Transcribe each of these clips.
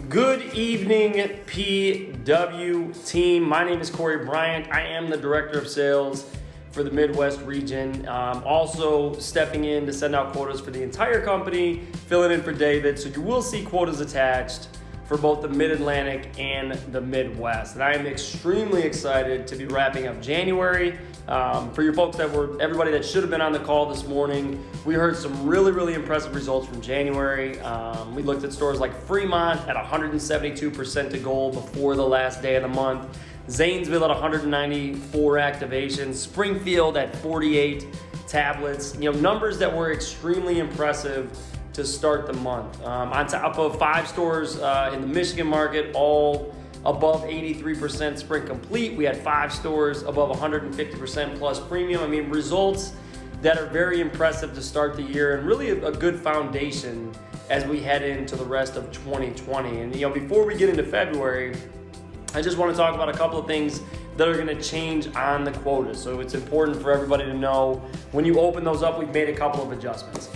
Good evening, PW team. My name is Corey Bryant. I am the Director of Sales for the Midwest region. Also stepping in to send out quotas for the entire company, filling in for David. So you will see quotas attached for both the Mid-Atlantic and the Midwest. And I am extremely excited to be wrapping up January. For your folks everybody that should have been on the call this morning, we heard some really impressive results from January. We looked at stores like Fremont at 172% to goal before the last day of the month. Zanesville at 194 activations, Springfield at 48 tablets. Numbers that were extremely impressive to start the month. On top of 5 stores in the Michigan market, all above 83% sprint complete. We had 5 stores above 150% plus premium. Results that are very impressive to start the year and really a good foundation as we head into the rest of 2020. And before we get into February, I just want to talk about a couple of things that are going to change on the quotas. So it's important for everybody to know when you open those up, we've made a couple of adjustments.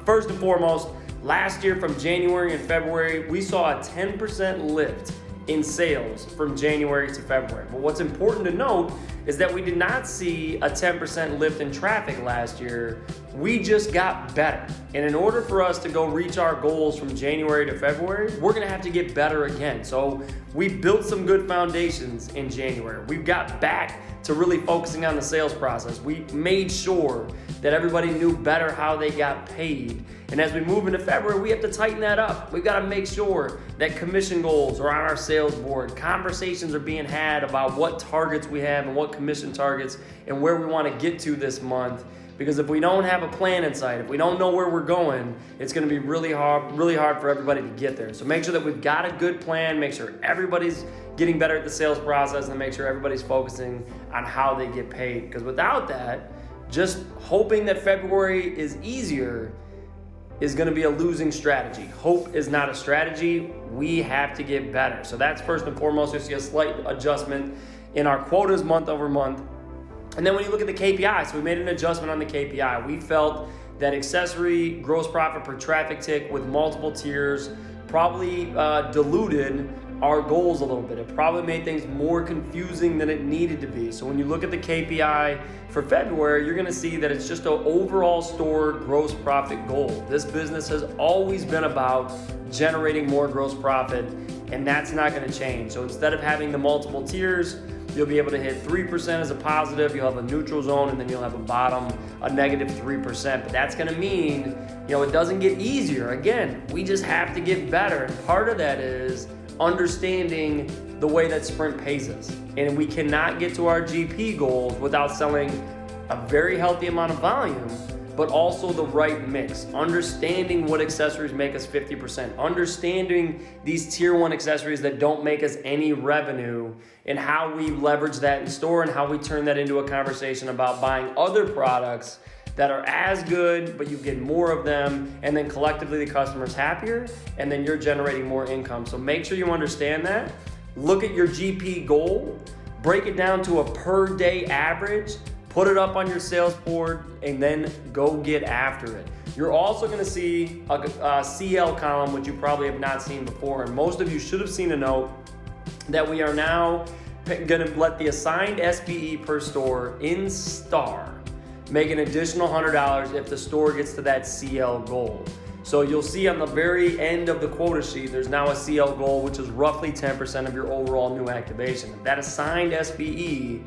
First and foremost, last year from January and February, we saw a 10% lift in sales from January to February. But what's important to note is that we did not see a 10% lift in traffic last year. We just got better. And in order for us to go reach our goals from January to February, we're gonna have to get better again. So we built some good foundations in January. We got back to really focusing on the sales process. We made sure that everybody knew better how they got paid. And as we move into February, we have to tighten that up. We've got to make sure that commission goals are on our sales board. Conversations are being had about what targets we have and what commission targets and where we want to get to this month. Because if we don't have a plan in sight, if we don't know where we're going, it's going to be really hard for everybody to get there. So make sure that we've got a good plan, make sure everybody's getting better at the sales process, and make sure everybody's focusing on how they get paid. Because without that, just hoping that February is easier is going to be a losing strategy. Hope is not a strategy. We have to get better. So that's first and foremost. You'll see a slight adjustment in our quotas month over month. And then when you look at the KPI, so we made an adjustment on the KPI. We felt that accessory gross profit per traffic tick with multiple tiers probably diluted our goals a little bit. It probably made things more confusing than it needed to be. So when you look at the KPI for February, you're gonna see that it's just an overall store gross profit goal. This business has always been about generating more gross profit, and that's not gonna change. So instead of having the multiple tiers, you'll be able to hit 3% as a positive, you'll have a neutral zone, and then you'll have a bottom, a negative 3%. But that's gonna mean, it doesn't get easier. Again, we just have to get better. And part of that is understanding the way that sprint pays us. And we cannot get to our GP goals without selling a very healthy amount of volume, but also the right mix. Understanding what accessories make us 50%. Understanding these tier 1 accessories that don't make us any revenue, and how we leverage that in store and how we turn that into a conversation about buying other products that are as good, but you get more of them, and then collectively the customer's happier, and then you're generating more income. So make sure you understand that. Look at your GP goal, break it down to a per day average, put it up on your sales board, and then go get after it. You're also gonna see a CL column, which you probably have not seen before, and most of you should have seen a note that we are now gonna let the assigned SBE per store in Star make an additional $100 if the store gets to that CL goal. So you'll see on the very end of the quota sheet, there's now a CL goal, which is roughly 10% of your overall new activation. If that assigned SBE,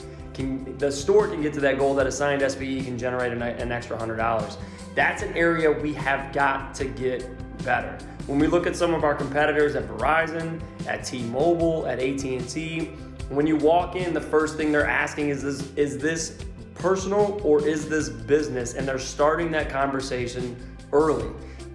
the store can get to that goal, that assigned SBE can generate an extra $100. That's an area we have got to get better. When we look at some of our competitors at Verizon, at T-Mobile, at AT&T, when you walk in, the first thing they're asking is this personal or is this business? And they're starting that conversation early.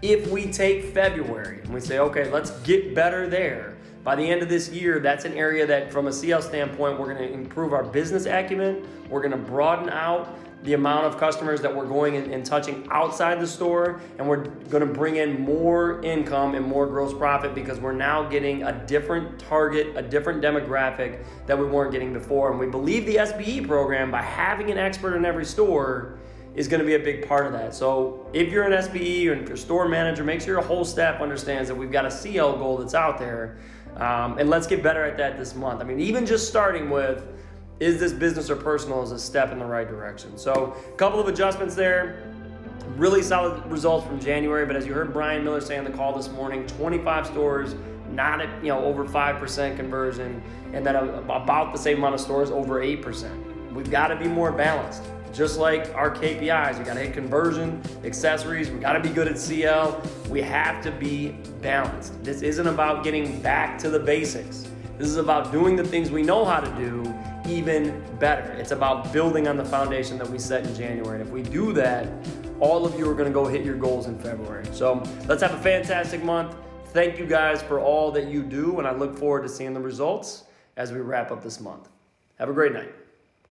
If we take February and we say, okay, let's get better there, by the end of this year, that's an area that from a CL standpoint, we're gonna improve our business acumen, we're gonna broaden out the amount of customers that we're going and touching outside the store, and we're gonna bring in more income and more gross profit because we're now getting a different target, a different demographic that we weren't getting before. And we believe the SBE program, by having an expert in every store, is going to be a big part of that. So if you're an SBE or if you're a store manager, make sure your whole staff understands that we've got a CL goal that's out there. And let's get better at that this month. I mean, even just starting with, is this business or personal, is a step in the right direction. So a couple of adjustments there. Really solid results from January, but as you heard Brian Miller say on the call this morning, 25 stores, not at over 5% conversion, and then about the same amount of stores over 8%. We've got to be more balanced. Just like our KPIs, we got to hit conversion, accessories, we got to be good at CL. We have to be balanced. This isn't about getting back to the basics. This is about doing the things we know how to do even better. It's about building on the foundation that we set in January. And if we do that, all of you are going to go hit your goals in February. So let's have a fantastic month. Thank you guys for all that you do, and I look forward to seeing the results as we wrap up this month. Have a great night.